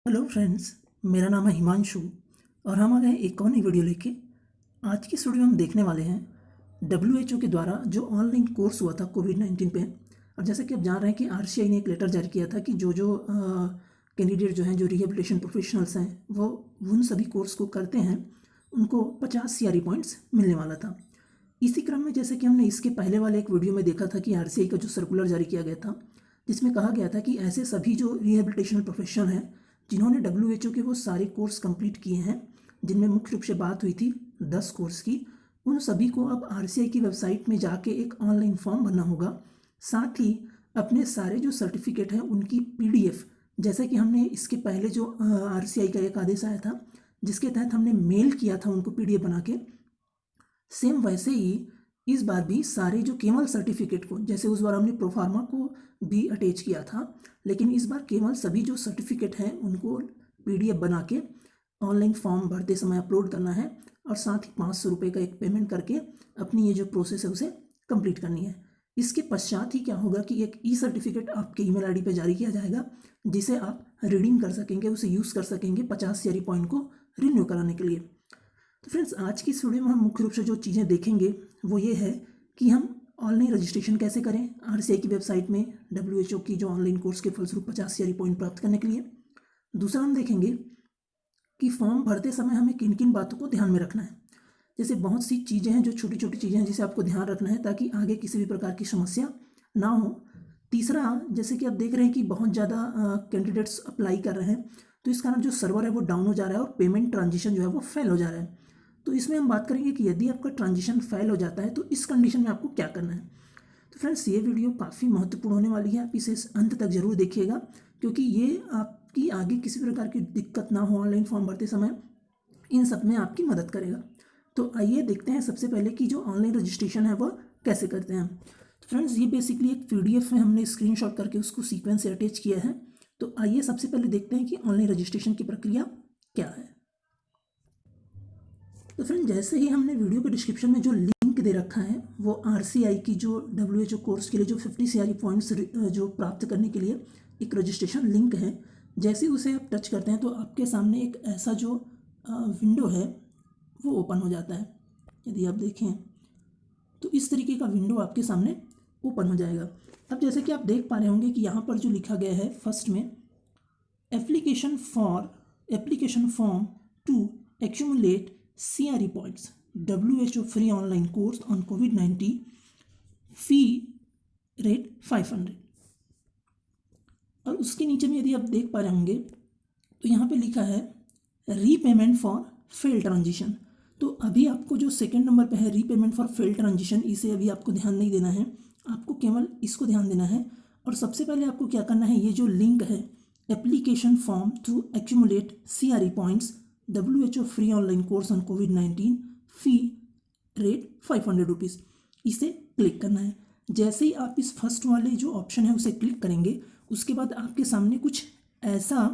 Hello friends, मेरा नाम है हिमांशु और हम आ गए एक और नई वीडियो लेके। आज की इस वीडियो में हम देखने वाले हैं डब्ल्यूएचओ के द्वारा जो ऑनलाइन कोर्स हुआ था कोविड-19 पे। और जैसे कि आप जान रहे हैं कि आरसीआई ने एक लेटर जारी किया था कि जो जो कैंडिडेट जो हैं, जो रिहेबिलिटेशन प्रोफेशनल्स हैं, वो उन सभी कोर्स को करते हैं, उनको 50 सीआरई पॉइंट्स मिलने वाला था। इसी क्रम में जैसे कि हमने इसके पहले वाले एक वीडियो में देखा था कि आरसीआई का जो सर्कुलर जारी किया गया था, जिसमें कहा गया था कि ऐसे सभी जो रिहेबिलिटेशनल प्रोफेशनल हैं जिन्होंने डब्ल्यूएचओ के वो सारे कोर्स कंप्लीट किए हैं, जिनमें मुख्य रूप से बात हुई थी 10 कोर्स की, उन सभी को अब आरसीआई की वेबसाइट में जाके एक ऑनलाइन फॉर्म भरना होगा। साथ ही अपने सारे जो सर्टिफिकेट हैं उनकी पीडीएफ, जैसे कि हमने इसके पहले जो आरसीआई का एक आदेश आया था जिसके तहत हमने मेल किया था उनको पीडीएफ बना के, सेम वैसे ही इस बार भी सारे जो केवल सर्टिफिकेट को, जैसे उस बार हमने प्रोफार्मा को भी अटैच किया था, लेकिन इस बार केवल सभी जो सर्टिफिकेट हैं उनको पीडीएफ बना के ऑनलाइन फॉर्म भरते समय अपलोड करना है और साथ ही 500 रुपये का एक पेमेंट करके अपनी ये जो प्रोसेस है उसे कंप्लीट करनी है। इसके पश्चात ही क्या होगा कि एक ई सर्टिफिकेट आपके ईमेल आईडी पे जारी किया जाएगा, जिसे आप रिडीम कर सकेंगे, उसे यूज़ कर सकेंगे 50 सीआरई पॉइंट को रिन्यू कराने के लिए। तो फ्रेंड्स, आज की इस वीडियो में हम मुख्य रूप से जो चीज़ें देखेंगे वो ये है कि हम ऑनलाइन रजिस्ट्रेशन कैसे करें आरसीआई की वेबसाइट में डब्ल्यूएचओ की जो ऑनलाइन कोर्स के फलस्वरूप 50 सीआरई पॉइंट प्राप्त करने के लिए। दूसरा हम देखेंगे कि फॉर्म भरते समय हमें किन किन बातों को ध्यान में रखना है। जैसे बहुत सी चीज़ें हैं, जो छोटी छोटी चीज़ें हैं जिसे आपको ध्यान रखना है ताकि आगे किसी भी प्रकार की समस्या ना हो। तीसरा, जैसे कि आप देख रहे हैं कि बहुत ज़्यादा कैंडिडेट्स अप्लाई कर रहे हैं, तो इस कारण जो सर्वर है वो डाउन हो जा रहा है और पेमेंट ट्रांजिशन जो है वो फेल हो जा रहा है। तो इसमें हम बात करेंगे कि यदि आपका ट्रांजिशन फेल हो जाता है तो इस कंडीशन में आपको क्या करना है। तो फ्रेंड्स, ये वीडियो काफ़ी महत्वपूर्ण होने वाली है, आप इसे अंत तक जरूर देखिएगा, क्योंकि ये आपकी आगे किसी प्रकार की दिक्कत ना हो ऑनलाइन फॉर्म भरते समय, इन सब में आपकी मदद करेगा। तो आइए देखते हैं सबसे पहले कि जो ऑनलाइन रजिस्ट्रेशन है वह कैसे करते हैं। तो फ्रेंड्स, ये बेसिकली एक पीडीएफ में हमने स्क्रीनशॉट करके उसको सीक्वेंस से अटैच किया है। तो आइए सबसे पहले देखते हैं कि ऑनलाइन रजिस्ट्रेशन की प्रक्रिया क्या है। तो फ्रेंड, जैसे ही हमने वीडियो के डिस्क्रिप्शन में जो लिंक दे रखा है वो आरसीआई की जो डब्ल्यूएचओ कोर्स के लिए जो 50 सीआरई पॉइंट्स जो प्राप्त करने के लिए एक रजिस्ट्रेशन लिंक है, जैसे ही उसे आप टच करते हैं तो आपके सामने एक ऐसा जो विंडो है वो ओपन हो जाता है। यदि आप देखें तो इस तरीके का विंडो आपके सामने ओपन हो जाएगा। अब जैसे कि आप देख पा रहे होंगे कि यहाँ पर जो लिखा गया है फर्स्ट में, application form to accumulate CRE points, WHO free online course on COVID-19, fee rate 500। और उसके नीचे में यदि आप देख पा रहे होंगे तो यहाँ पे लिखा है रीपेमेंट फॉर फेल ट्रांजिशन। तो अभी आपको जो सेकंड नंबर पे है रीपेमेंट फॉर फेल ट्रांजिशन, इसे अभी आपको ध्यान नहीं देना है, आपको केवल इसको ध्यान देना है। और सबसे पहले आपको क्या करना है, ये जो लिंक है application form to accumulate CRE पॉइंट्स WHO free online course on कोविड-19, फी रेट 500 रुपीज़, इसे क्लिक करना है। जैसे ही आप इस फर्स्ट वाले जो ऑप्शन है उसे क्लिक करेंगे, उसके बाद आपके सामने कुछ ऐसा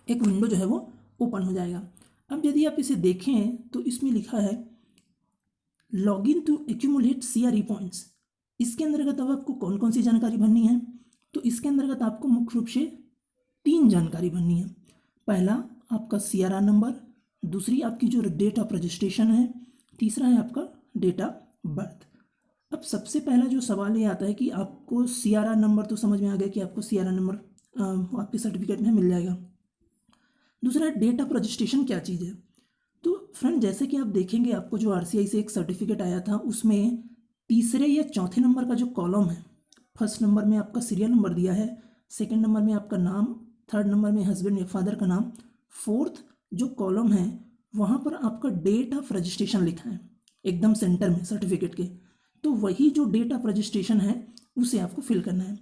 एक विंडो जो है वो ओपन हो जाएगा। अब यदि आप इसे देखें तो इसमें लिखा है login to accumulate CRE points. इसके अंतर्गत अब आपको कौन कौन सी जानकारी भरनी है, तो इसके अंतर्गत आपको मुख्य रूप से 3 जानकारी भरनी है। पहला आपका CRR नंबर, दूसरी आपकी जो डेट ऑफ रजिस्ट्रेशन है, तीसरा है आपका डेट ऑफ बर्थ। अब सबसे पहला जो सवाल ये आता है कि आपको CRR नंबर तो समझ में आ गया कि आपको CRR नंबर आपके सर्टिफिकेट में मिल जाएगा। दूसरा डेट ऑफ रजिस्ट्रेशन क्या चीज़ है। तो फ्रेंड, जैसे कि आप देखेंगे आपको जो आरसीआई से एक सर्टिफिकेट आया था उसमें तीसरे या चौथे नंबर का जो कॉलम है, फर्स्ट नंबर में आपका सीरियल नंबर दिया है, सेकंड नंबर में आपका नाम, थर्ड नंबर में हस्बैंड या फादर का नाम, फोर्थ जो कॉलम है वहाँ पर आपका डेट ऑफ रजिस्ट्रेशन लिखा है एकदम सेंटर में सर्टिफिकेट के। तो वही जो डेट ऑफ रजिस्ट्रेशन है उसे आपको फिल करना है।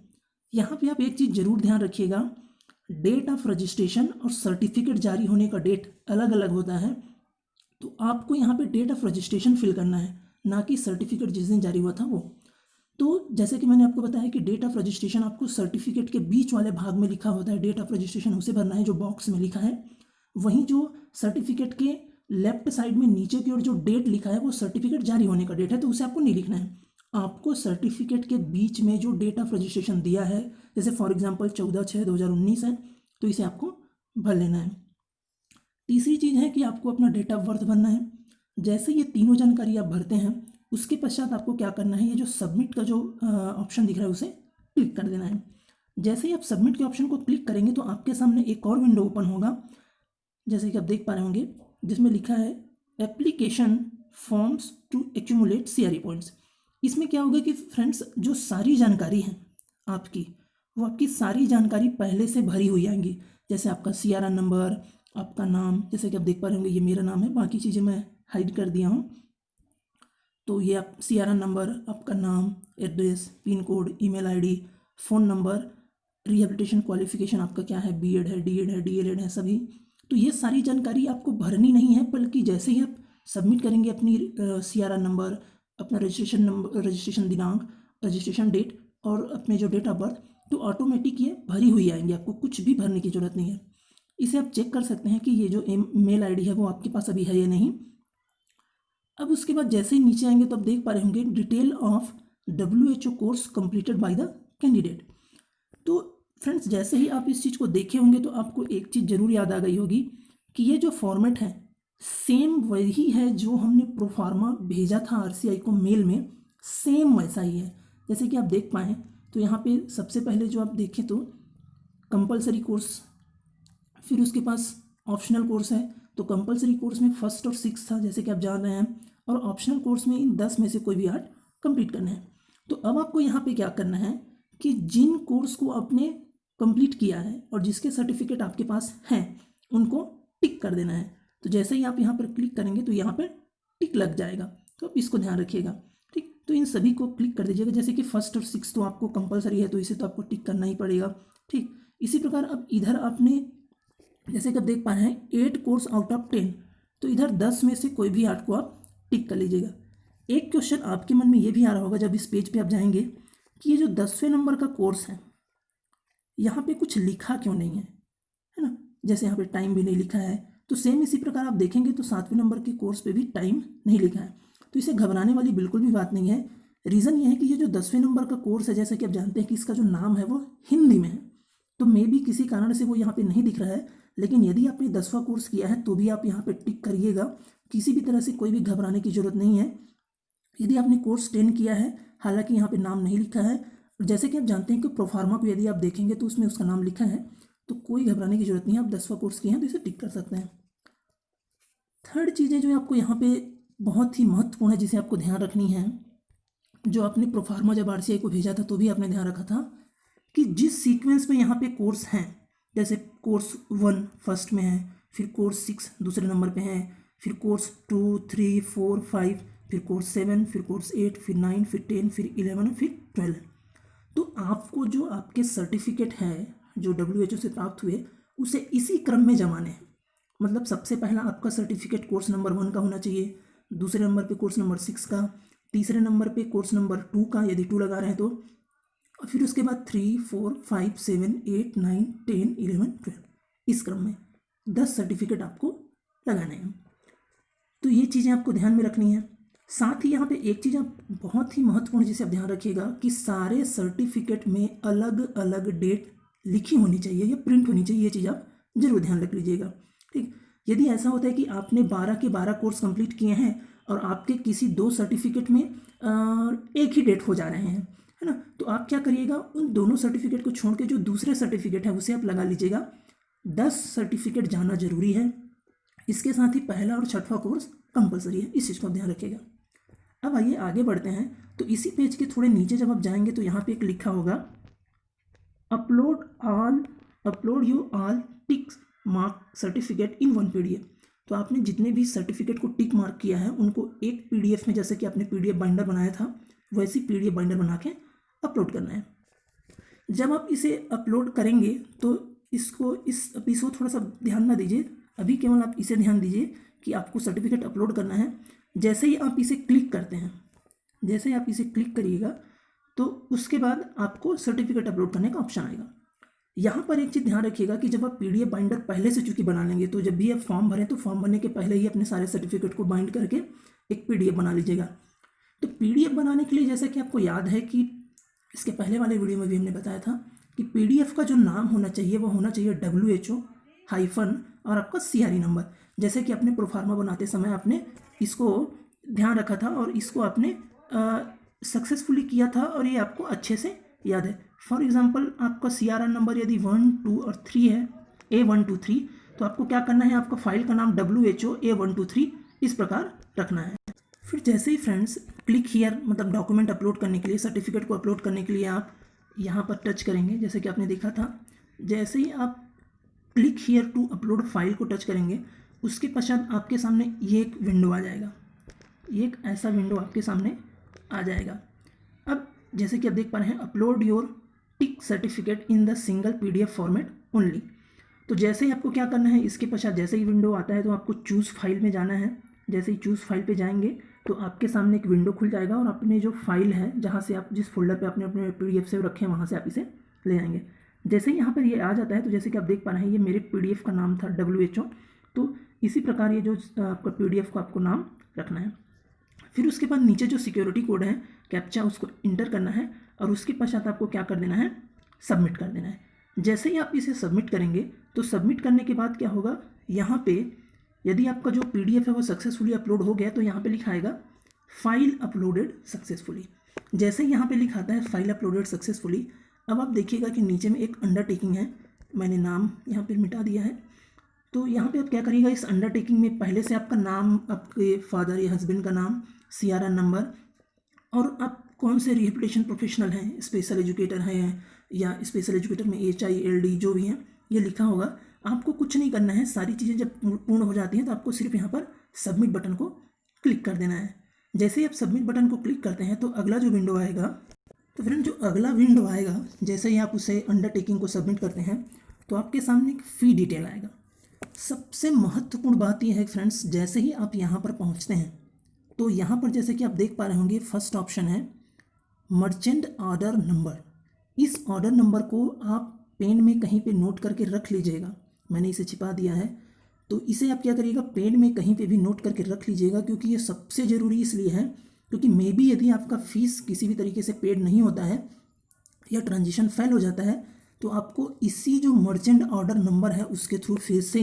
यहाँ पे आप एक चीज़ जरूर ध्यान रखिएगा, डेट ऑफ रजिस्ट्रेशन और सर्टिफिकेट जारी होने का डेट अलग अलग होता है। तो आपको यहाँ पे डेट ऑफ रजिस्ट्रेशन फिल करना है, ना कि सर्टिफिकेट जिस दिन जारी हुआ था वो। तो जैसे कि मैंने आपको बताया कि डेट ऑफ रजिस्ट्रेशन आपको सर्टिफिकेट के बीच वाले भाग में लिखा होता है, डेट ऑफ रजिस्ट्रेशन उसे भरना है जो बॉक्स में लिखा है। वहीं जो सर्टिफिकेट के लेफ्ट साइड में नीचे की ओर जो डेट लिखा है वो सर्टिफिकेट जारी होने का डेट है, तो उसे आपको नहीं लिखना है। आपको सर्टिफिकेट के बीच में जो डेट ऑफ रजिस्ट्रेशन दिया है, जैसे फॉर एग्जांपल 14/6/2019 है, तो इसे आपको भर लेना है। तीसरी चीज़ है कि आपको अपना डेट ऑफ बर्थ भरना है। जैसे ये तीनों जानकारी आप भरते हैं उसके पश्चात आपको क्या करना है, ये जो सबमिट का जो ऑप्शन दिख रहा है उसे क्लिक कर देना है। जैसे ही आप सबमिट के ऑप्शन को क्लिक करेंगे तो आपके सामने एक और विंडो ओपन होगा, जैसे कि आप देख पा रहे होंगे, जिसमें लिखा है application forms to accumulate CRE points. इसमें क्या होगा कि फ्रेंड्स जो सारी जानकारी है आपकी, वो आपकी सारी जानकारी पहले से भरी हुई आएंगी। जैसे आपका CRR नंबर, आपका नाम, जैसे कि आप देख पा रहे होंगे ये मेरा नाम है, बाकी चीज़ें मैं हाइड कर दिया हूँ। तो ये आप CRR नंबर, आपका नाम, address, pin code, email ID, phone number, rehabilitation qualification आपका क्या है, BEd है, DEd है, DLEd है सभी। तो ये सारी जानकारी आपको भरनी नहीं है, बल्कि जैसे ही आप सबमिट करेंगे अपनी CRR नंबर, अपना रजिस्ट्रेशन नंबर, रजिस्ट्रेशन दिनांक, रजिस्ट्रेशन डेट और अपने जो डेट ऑफ बर्थ, तो ऑटोमेटिक ये भरी हुई आएंगी, आपको कुछ भी भरने की ज़रूरत नहीं है। इसे आप चेक कर सकते हैं कि ये जो मेल ID है वो आपके पास अभी है या नहीं। अब उसके बाद जैसे ही नीचे आएंगे तो आप देख पा रहे होंगे detail of WHO course completed by the candidate. तो फ्रेंड्स जैसे ही आप इस चीज़ को देखे होंगे तो आपको एक चीज़ जरूर याद आ गई होगी कि ये जो फॉर्मेट है सेम वही है जो हमने प्रोफार्मा भेजा था RCI को मेल में, सेम वैसा ही है। जैसे कि आप देख पाएँ तो यहाँ पे सबसे पहले जो आप देखें तो कंपलसरी कोर्स, फिर उसके पास ऑप्शनल कोर्स है। तो कंपलसरी कोर्स में फर्स्ट और सिक्स था जैसे कि आप जान रहे हैं, और ऑप्शनल कोर्स में इन 10 में से कोई भी 8 कंप्लीट करना है। तो अब आपको यहाँ पे क्या करना है कि जिन कोर्स को आपने कंप्लीट किया है और जिसके सर्टिफिकेट आपके पास हैं उनको टिक कर देना है। तो जैसे ही आप यहाँ पर क्लिक करेंगे तो यहाँ पर टिक लग जाएगा, तो आप इसको ध्यान रखिएगा। ठीक, तो इन सभी को क्लिक कर दीजिएगा। जैसे कि फर्स्ट और सिक्स तो आपको कंपलसरी है तो इसे तो आपको टिक करना ही पड़ेगा। ठीक, इसी प्रकार अब इधर आपने जैसे कि आप देख पा रहे हैं 8 कोर्स आउट ऑफ 10, तो इधर 10 में से कोई भी 8 को आप टिक कर लीजिएगा। एक क्वेश्चन आपके मन में ये भी आ रहा होगा जब इस पेज पे आप जाएंगे कि ये जो 10वें नंबर का कोर्स है यहाँ पे कुछ लिखा क्यों नहीं है ना। जैसे यहाँ पे टाइम भी नहीं लिखा है, तो सेम इसी प्रकार आप देखेंगे तो 7वें नंबर के कोर्स पे भी टाइम नहीं लिखा है। तो इसे घबराने वाली बिल्कुल भी बात नहीं है। रीज़न ये है कि ये जो 10वें नंबर का कोर्स है, जैसा कि आप जानते हैं कि इसका जो नाम है वो हिंदी में है, तो मे भी किसी कारण से वो यहाँ पे नहीं दिख रहा है। लेकिन यदि आपने 10वां कोर्स किया है तो भी आप यहाँ पे टिक करिएगा, किसी भी तरह से कोई भी घबराने की जरूरत नहीं है। यदि आपने कोर्स 10 किया है, हालांकि यहाँ पे नाम नहीं लिखा है, जैसे कि आप जानते हैं कि प्रोफार्मा को यदि आप देखेंगे तो उसमें उसका नाम लिखा है, तो कोई घबराने की जरूरत नहीं है। आप 10वां कोर्स किए हैं तो इसे टिक कर सकते हैं। थर्ड चीज़ें जो आपको यहाँ पे बहुत ही महत्वपूर्ण है जिसे आपको ध्यान रखनी है, जो आपने प्रोफार्मा जब RCI को भेजा था तो भी आपने ध्यान रखा था कि जिस सीक्वेंस में यहाँ पे कोर्स हैं, जैसे कोर्स 1 फर्स्ट में है, फिर कोर्स 6 दूसरे नंबर पे है, फिर कोर्स 2 3 4 5, फिर कोर्स 7, फिर कोर्स 8, फिर 9, फिर 10, फिर 11, फिर 12। तो आपको जो आपके सर्टिफिकेट है जो WHO से प्राप्त हुए उसे इसी क्रम में जमाने हैं। मतलब सबसे पहला आपका सर्टिफिकेट कोर्स नंबर 1 का होना चाहिए, दूसरे नंबर पे कोर्स नंबर 6 का, तीसरे नंबर पे कोर्स नंबर 2 का यदि 2 लगा रहे हैं तो, और फिर उसके बाद 3 4 5 7 8 9 10 11 12, इस क्रम में 10 सर्टिफिकेट आपको लगाने हैं। तो ये चीज़ें आपको ध्यान में रखनी है। साथ ही यहाँ पे एक चीज़ आप बहुत ही महत्वपूर्ण जिसे आप ध्यान रखिएगा कि सारे सर्टिफिकेट में अलग अलग डेट लिखी होनी चाहिए या प्रिंट होनी चाहिए, ये चीज़ आप जरूर ध्यान रख लीजिएगा। ठीक, यदि ऐसा होता है कि आपने 12 के 12 कोर्स कंप्लीट किए हैं और आपके किसी 2 सर्टिफिकेट में एक ही डेट हो जा रहे हैं, है ना, तो आप क्या करिएगा, उन दोनों सर्टिफिकेट को छोड़ के जो दूसरे सर्टिफिकेट है उसे आप लगा लीजिएगा। 10 सर्टिफिकेट जाना जरूरी है। इसके साथ ही पहला और छठवां कोर्स कंपलसरी है, इस चीज़ को आप ध्यान रखिएगा। अब आइए आगे बढ़ते हैं। तो इसी पेज के थोड़े नीचे जब आप जाएंगे तो यहाँ पे एक लिखा होगा upload you all tick mark certificate in 1 PDF। तो आपने जितने भी सर्टिफिकेट को टिक मार्क किया है उनको एक PDF में, जैसे कि आपने PDF बाइंडर बनाया था वैसी PDF बाइंडर बना के अपलोड करना है। जब आप इसे अपलोड करेंगे तो इसको थोड़ा सा ध्यान ना दीजिए, अभी केवल आप इसे ध्यान दीजिए कि आपको सर्टिफिकेट अपलोड करना है। जैसे ही आप इसे क्लिक करते हैं, जैसे ही आप इसे क्लिक करिएगा तो उसके बाद आपको सर्टिफिकेट अपलोड करने का ऑप्शन आएगा। यहाँ पर एक चीज़ ध्यान रखिएगा कि जब आप PDF बाइंडर पहले से चूंकि बना लेंगे, तो जब भी आप फॉर्म भरें तो फॉर्म भरने के पहले ही अपने सारे सर्टिफिकेट को बाइंड करके एक PDF बना लीजिएगा। तो PDF बनाने के लिए जैसा कि आपको याद है कि इसके पहले वाले वीडियो में भी हमने बताया था कि PDF का जो नाम होना चाहिए वो होना चाहिए WHO हाइफन और आपका CRE नंबर। जैसे कि अपने प्रोफार्मा बनाते समय आपने इसको ध्यान रखा था और इसको आपने सक्सेसफुली किया था और ये आपको अच्छे से याद है। फॉर एग्जांपल आपका CRR नंबर यदि 1, 2 और 3 है, A123, तो आपको क्या करना है, आपका फाइल का नाम WHO A123 इस प्रकार रखना है। फिर जैसे ही फ्रेंड्स क्लिक हियर मतलब डॉक्यूमेंट अपलोड करने के लिए, सर्टिफिकेट को अपलोड करने के लिए आप यहाँ पर टच करेंगे, जैसे कि आपने देखा था। जैसे ही आप click here to upload file को टच करेंगे, उसके पश्चात आपके सामने ये एक विंडो आ जाएगा। ये एक ऐसा विंडो आपके सामने आ जाएगा। अब जैसे कि आप देख पा रहे हैं, upload your tick certificate in the single PDF format only. तो जैसे ही आपको क्या करना है, इसके पश्चात जैसे ही विंडो आता है तो आपको चूज़ फाइल में जाना है। जैसे ही चूज़ फाइल पे जाएंगे तो आपके सामने एक विंडो खुल जाएगा और अपने जो फाइल है, जहाँ से आप जिस फोल्डर पे आपने अपने PDF सेव रखे हैं, वहाँ से आप इसे ले आएंगे। जैसे ही यहाँ पर ये आ जाता है तो जैसे कि आप देख पा रहे हैं, ये मेरे PDF का नाम था WHO। तो इसी प्रकार ये जो आपका PDF को आपको नाम रखना है। फिर उसके बाद नीचे जो सिक्योरिटी कोड है कैप्चा, उसको इंटर करना है और उसके पश्चात आपको क्या कर देना है, सबमिट कर देना है। जैसे ही आप इसे सबमिट करेंगे तो सबमिट करने के बाद क्या होगा, यहाँ पे यदि आपका जो PDF है वो सक्सेसफुली अपलोड हो गया तो यहाँ पे लिखा आएगा फाइल अपलोडेड सक्सेसफुली। जैसे ही यहाँ पे लिखाता है फाइल अपलोडेड सक्सेसफुली, अब आप देखिएगा कि नीचे में एक अंडरटेकिंग है, मैंने नाम यहाँ पे मिटा दिया है। तो यहाँ पे आप क्या करिएगा, इस अंडरटेकिंग में पहले से आपका नाम, आपके फादर या हस्बैंड का नाम, CRR नंबर और आप कौन से रिहेबिलिटेशन प्रोफेशनल हैं, स्पेशल एजुकेटर हैं या स्पेशल एजुकेटर में HILD जो भी हैं, ये लिखा होगा। आपको कुछ नहीं करना है, सारी चीज़ें जब पूर्ण हो जाती हैं तो आपको सिर्फ यहाँ पर सबमिट बटन को क्लिक कर देना है। जैसे ही आप सबमिट बटन को क्लिक करते हैं तो अगला जो विंडो आएगा, तो फ्रेंड जो अगला विंडो आएगा, जैसे ही आप उसे अंडरटेकिंग को सबमिट करते हैं तो आपके सामने एक फी डिटेल आएगा। सबसे महत्वपूर्ण बात यह है फ्रेंड्स, जैसे ही आप यहाँ पर पहुँचते हैं तो यहाँ पर जैसे कि आप देख पा रहे होंगे, फर्स्ट ऑप्शन है मर्चेंट ऑर्डर नंबर। इस ऑर्डर नंबर को आप पेन में कहीं पे नोट करके रख लीजिएगा। मैंने इसे छिपा दिया है, तो इसे आप क्या करिएगा, पेन में कहीं पे भी नोट करके रख लीजिएगा, क्योंकि ये सबसे ज़रूरी इसलिए है क्योंकि मे बी यदि आपका फीस किसी भी तरीके से पेड नहीं होता है या ट्रांजेक्शन फेल हो जाता है तो आपको इसी जो मर्चेंट ऑर्डर नंबर है उसके थ्रू फिर से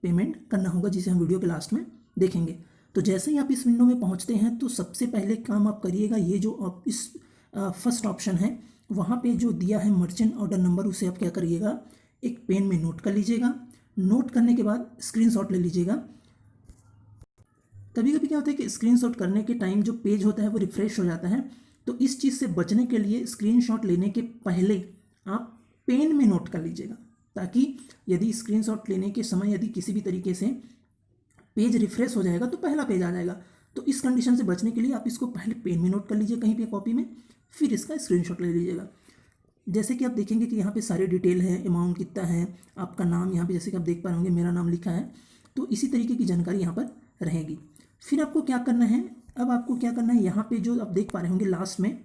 पेमेंट करना होगा, जिसे हम वीडियो के लास्ट में देखेंगे। तो जैसे ही आप इस विंडो में पहुंचते हैं तो सबसे पहले काम आप करिएगा, ये जो आप इस फर्स्ट ऑप्शन है वहाँ पे जो दिया है मर्चेंट ऑर्डर नंबर, उसे आप क्या करिएगा, एक पेन में नोट कर लीजिएगा। नोट करने के बाद स्क्रीनशॉट ले लीजिएगा। कभी कभी क्या होता है कि स्क्रीनशॉट करने के टाइम जो पेज होता है वो रिफ्रेश हो जाता है, तो इस चीज़ से बचने के लिए स्क्रीनशॉट लेने के पहले आप पेन में नोट कर लीजिएगा, ताकि यदि स्क्रीनशॉट लेने के समय यदि किसी भी तरीके से पेज रिफ्रेश हो जाएगा तो पहला पेज आ जाएगा। तो इस कंडीशन से बचने के लिए आप इसको पहले पेन में नोट कर लीजिए कहीं पे कॉपी में, फिर इसका स्क्रीनशॉट ले लीजिएगा। जैसे कि आप देखेंगे कि यहाँ पे सारी डिटेल है, अमाउंट कितना है, आपका नाम यहाँ पे जैसे कि आप देख पा रहे होंगे मेरा नाम लिखा है, तो इसी तरीके की जानकारी यहाँ पर रहेगी। फिर आपको क्या करना है, अब आपको क्या करना है, यहाँ पे जो आप देख पा रहे होंगे लास्ट में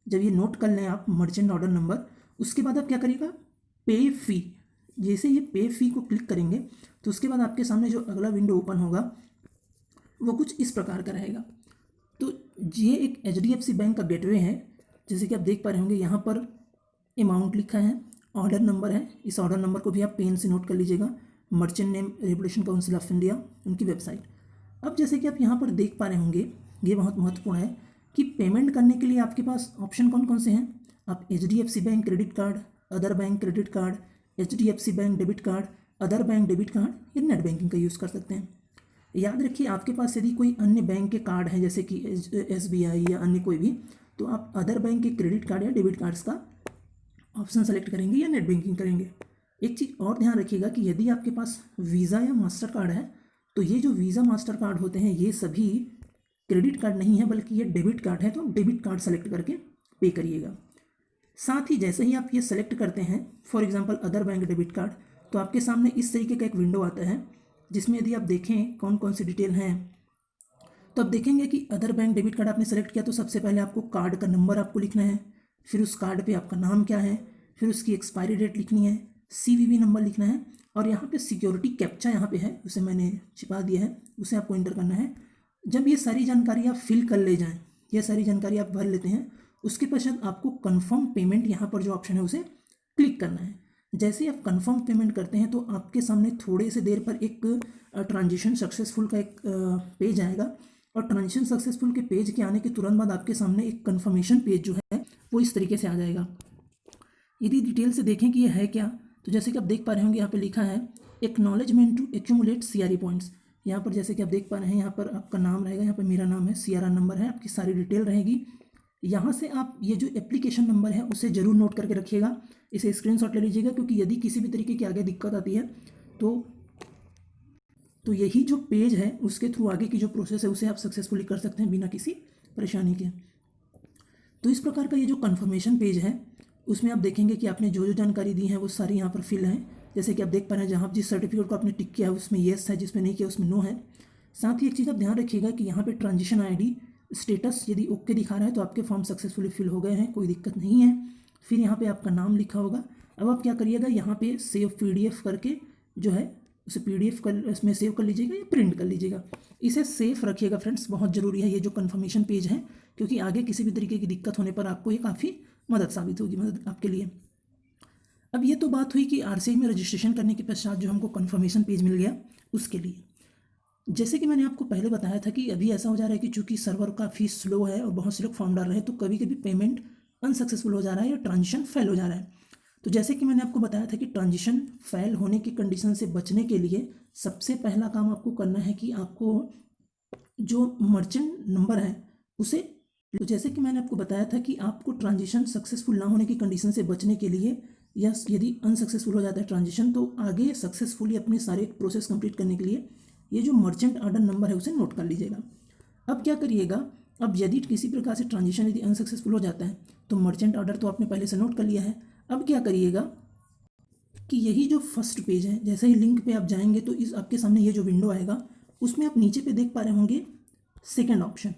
जब ये नोट कर लें आप मर्चेंट ऑर्डर नंबर, उसके बाद आप क्या करिएगा, पे फी। जैसे ये पे फी को क्लिक करेंगे तो उसके बाद आपके सामने जो अगला विंडो ओपन होगा वो कुछ इस प्रकार का रहेगा। तो ये एक HDFC बैंक का गेटवे है, जैसे कि आप देख पा रहे होंगे यहाँ पर अमाउंट लिखा है, ऑर्डर नंबर है, इस ऑर्डर नंबर को भी आप पेन से नोट कर लीजिएगा। Merchant name regulation council of India, उनकी वेबसाइट। अब जैसे कि आप यहाँ पर देख पा रहे होंगे, ये बहुत महत्वपूर्ण है कि पेमेंट करने के लिए आपके पास ऑप्शन कौन कौन से हैं। आप HDFC bank credit card, other bank credit card, HDFC bank debit card, other bank debit card या नेट बैंकिंग का यूज़ कर सकते हैं। याद रखिए, आपके पास यदि कोई अन्य बैंक के कार्ड हैं जैसे कि SBI या अन्य कोई भी, तो आप अदर बैंक के क्रेडिट कार्ड या डेबिट कार्ड्स का ऑप्शन सेलेक्ट करेंगे या नेट बैंकिंग करेंगे। एक चीज़ और ध्यान रखिएगा कि यदि आपके पास वीज़ा या मास्टर कार्ड है तो ये जो वीज़ा मास्टर कार्ड होते हैं ये सभी क्रेडिट कार्ड नहीं है, बल्कि ये डेबिट कार्ड है, तो डेबिट कार्ड सेलेक्ट करके पे करिएगा। साथ ही जैसे ही आप ये सेलेक्ट करते हैं, for example other bank debit card, तो आपके सामने इस तरीके का एक विंडो आता है जिसमें यदि आप देखें कौन कौन सी डिटेल हैं, तो आप देखेंगे कि अदर बैंक डेबिट कार्ड आपने सेलेक्ट किया तो सबसे पहले आपको कार्ड का नंबर आपको लिखना है, फिर उस कार्ड पे आपका नाम क्या है, फिर उसकी एक्सपायरी डेट लिखनी है, CVV नंबर लिखना है, और यहाँ पे सिक्योरिटी कैप्चा यहाँ पे है, उसे मैंने छिपा दिया है, उसे आपको एंटर करना है। जब ये सारी जानकारी आप फिल कर ले जाएँ, ये सारी जानकारी आप भर लेते हैं, उसके पश्चात आपको कन्फर्म पेमेंट यहाँ पर जो ऑप्शन है उसे क्लिक करना है। जैसे ही आप कंफर्म पेमेंट करते हैं तो आपके सामने थोड़े से देर पर एक ट्रांजेक्शन सक्सेसफुल का एक पेज आएगा, और ट्रांजेक्शन सक्सेसफुल के पेज के आने के तुरंत बाद आपके सामने एक कन्फर्मेशन पेज जो है वो इस तरीके से आ जाएगा। यदि डिटेल से देखें कि ये है क्या, तो जैसे कि आप देख पा रहे होंगे यहाँ पे लिखा है acknowledgement to accumulate CRE points. यहाँ पर जैसे कि आप देख पा रहे हैं, यहाँ पर आपका नाम रहेगा, यहाँ पर मेरा नाम है, CRR नंबर है, आपकी सारी डिटेल रहेगी। यहाँ से आप ये जो एप्लीकेशन नंबर है उसे ज़रूर नोट करके रखिएगा, इसे स्क्रीनशॉट ले लीजिएगा, क्योंकि यदि किसी भी तरीके की आगे दिक्कत आती है तो यही जो पेज है उसके थ्रू आगे की जो प्रोसेस है उसे आप सक्सेसफुली कर सकते हैं बिना किसी परेशानी के। तो इस प्रकार का ये जो कन्फर्मेशन पेज है उसमें आप देखेंगे कि आपने जो जो जानकारी दी है वो सारी यहाँ पर फिल है। जैसे कि आप देख पा रहे हैं, जहाँ जिस सर्टिफिकेट को आपने टिक किया है उसमें येस है, जिसमें नहीं किया उसमें नो है। साथ ही एक चीज़ आप ध्यान रखिएगा कि यहाँ पे ट्रांजिशन ID स्टेटस यदि ओके दिखा रहा है तो आपके फॉर्म सक्सेसफुली फिल हो गए हैं, कोई दिक्कत नहीं है। फिर यहाँ पे आपका नाम लिखा होगा। अब आप क्या करिएगा, यहाँ पे सेव PDF करके जो है उसे PDF कर इसमें सेव कर लीजिएगा या प्रिंट कर लीजिएगा। इसे सेफ रखिएगा फ्रेंड्स, बहुत ज़रूरी है ये जो कन्फर्मेशन पेज है, क्योंकि आगे किसी भी तरीके की दिक्कत होने पर आपको ये काफ़ी मदद साबित होगी, मदद आपके लिए। अब ये तो बात हुई कि RCI में रजिस्ट्रेशन करने के पश्चात जो हमको कन्फर्मेशन पेज मिल गया उसके लिए। जैसे कि मैंने आपको पहले बताया था कि अभी ऐसा हो जा रहा है कि चूंकि सर्वर काफ़ी स्लो है और बहुत से लोग फॉर्म डाल रहे हैं, तो कभी कभी पेमेंट अनसक्सेसफुल हो जा रहा है या ट्रांजिशन फेल हो जा रहा है। तो जैसे कि मैंने आपको बताया था कि ट्रांजिशन फेल होने की कंडीशन से बचने के लिए सबसे पहला काम आपको करना है कि आपको जो मर्चेंट नंबर है उसे, तो जैसे कि मैंने आपको बताया था कि आपको ट्रांजिशन सक्सेसफुल ना होने की कंडीशन से बचने के लिए, या यदि अनसक्सेसफुल हो जाता है ट्रांजिशन, तो आगे सक्सेसफुली अपने सारे प्रोसेस कंप्लीट करने के लिए ये जो मर्चेंट ऑर्डर नंबर है उसे नोट कर लीजिएगा। अब क्या करिएगा, अब यदि किसी प्रकार से ट्रांजिशन यदि अनसक्सेसफुल हो जाता है तो मर्चेंट ऑर्डर तो आपने पहले से नोट कर लिया है। अब क्या करिएगा कि यही जो फर्स्ट पेज है, जैसे ही लिंक पे आप जाएंगे तो इस आपके सामने ये जो विंडो आएगा उसमें आप नीचे पे देख पा रहे होंगे second option,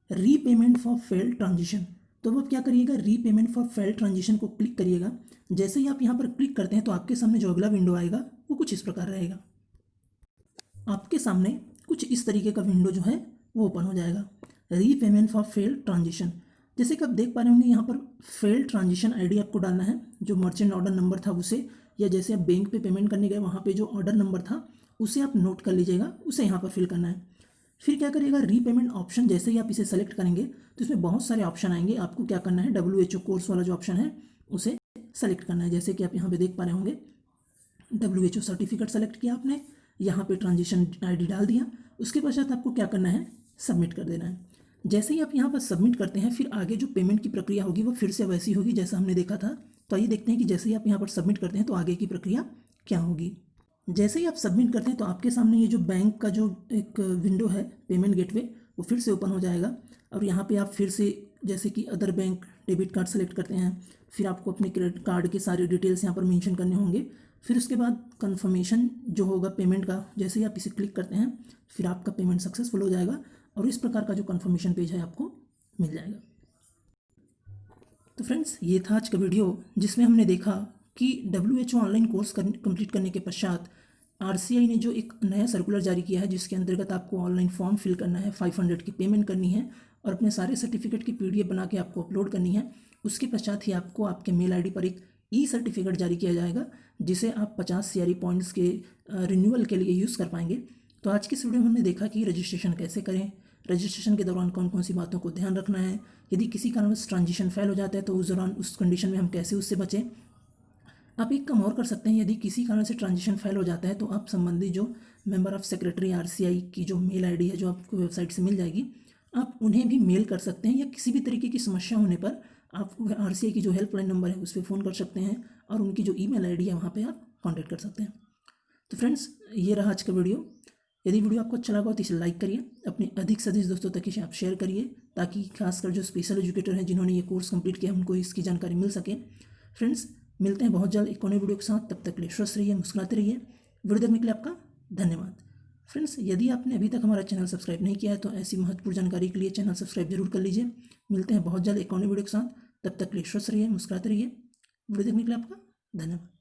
repayment for failed transition. तो अब आप क्या करिएगा, रीपेमेंट फॉर फेल्ड ट्रांजिशन को क्लिक करिएगा। जैसे ही आप यहाँ पर क्लिक करते हैं तो आपके सामने जो अगला विंडो आएगा वो कुछ इस प्रकार रहेगा। आपके सामने कुछ इस तरीके का विंडो जो है वो ओपन हो जाएगा, रीपेमेंट फॉर फेल्ड ट्रांजिशन। जैसे कि आप देख पा रहे होंगे यहाँ पर फेल्ड ट्रांजिशन ID आपको डालना है, जो मर्चेंट ऑर्डर नंबर था उसे, या जैसे आप बैंक पे पेमेंट करने गए वहाँ पे जो ऑर्डर नंबर था उसे आप नोट कर लीजिएगा, उसे यहाँ पर फिल करना है। फिर क्या करिएगा, रीपेमेंट ऑप्शन, जैसे ही आप इसे सेलेक्ट करेंगे तो इसमें बहुत सारे ऑप्शन आएंगे। आपको क्या करना है, WHO कोर्स वाला जो ऑप्शन है उसे सेलेक्ट करना है। जैसे कि आप यहाँ पे देख पा रहे होंगे WHO सर्टिफिकेट सेलेक्ट किया आपने, यहाँ पे ट्रांजिशन ID डाल दिया, उसके पश्चात आपको क्या करना है, सबमिट कर देना है। जैसे ही आप यहाँ पर सबमिट करते हैं फिर आगे जो पेमेंट की प्रक्रिया होगी वो फिर से वैसी होगी जैसा हमने देखा था। तो आइए देखते हैं कि जैसे ही आप यहाँ पर सबमिट करते हैं तो आगे की प्रक्रिया क्या होगी। जैसे ही आप सबमिट करते हैं तो आपके सामने ये जो बैंक का जो एक विंडो है पेमेंट गेटवे वो फिर से ओपन हो जाएगा, और यहाँ पे आप फिर से जैसे कि other bank debit card select करते हैं, फिर आपको अपने क्रेडिट कार्ड के सारे डिटेल्स यहाँ पर मेंशन करने होंगे। फिर उसके बाद कंफर्मेशन जो होगा पेमेंट का, जैसे ही आप इसे क्लिक करते हैं फिर आपका पेमेंट सक्सेसफुल हो जाएगा और इस प्रकार का जो कंफर्मेशन पेज है आपको मिल जाएगा। तो फ्रेंड्स, ये था आज का वीडियो जिसमें हमने देखा कि WHO ऑनलाइन कोर्स कंप्लीट करने के पश्चात RCI ने जो एक नया सर्कुलर जारी किया है जिसके अंतर्गत आपको ऑनलाइन फॉर्म फिल करना है, 500 की पेमेंट करनी है और अपने सारे सर्टिफिकेट की PDF बना के आपको अपलोड करनी है। उसके पश्चात ही आपको आपके मेल ID पर एक सर्टिफिकेट जारी किया जाएगा जिसे आप 50 CRE पॉइंट्स के रिन्यूअल के लिए यूज़ कर पाएंगे। तो आज की इस वीडियो में हमने देखा कि रजिस्ट्रेशन कैसे करें, रजिस्ट्रेशन के दौरान कौन कौन सी बातों को ध्यान रखना है, यदि किसी कारणवश ट्रांजिशन फेल हो जाता है तो उस दौरान उस कंडीशन में हम कैसे उससे बचें। आप एक काम और कर सकते हैं, यदि किसी कारण से ट्रांजिशन फेल हो जाता है तो आप संबंधित जो मेंबर ऑफ सेक्रेटरी RCI की जो मेल ID है जो आपको वेबसाइट से मिल जाएगी, आप उन्हें भी मेल कर सकते हैं, या किसी भी तरीके की समस्या होने पर आप RCI की जो हेल्पलाइन नंबर है उस पर फ़ोन कर सकते हैं और उनकी जो email ID है वहाँ पर आप कॉन्टैक्ट कर सकते हैं। तो फ्रेंड्स, ये रहा आज का वीडियो। यदि वीडियो आपको अच्छा लगा तो इसे लाइक करिए, अपने अधिक से अधिक दोस्तों तक इसे आप शेयर करिए ताकि खासकर जो स्पेशल एजुकेटर हैं जिन्होंने ये कोर्स कंप्लीट किया उनको इसकी जानकारी मिल सके। फ्रेंड्स, मिलते हैं बहुत जल्द एक और नए वीडियो के साथ, तब तक के लिए स्वस्थ रहिए, मुस्कुराते रहिए। वीडियो देखने के लिए आपका धन्यवाद। फ्रेंड्स, यदि आपने अभी तक हमारा चैनल सब्सक्राइब नहीं किया है तो ऐसी महत्वपूर्ण जानकारी के लिए चैनल सब्सक्राइब जरूर कर लीजिए। मिलते हैं बहुत जल्द एक और नए वीडियो के साथ, तब तक के लिए स्वस्थ रहिए, मुस्कुराते रहिए। वीडियो देखने के लिए आपका धन्यवाद।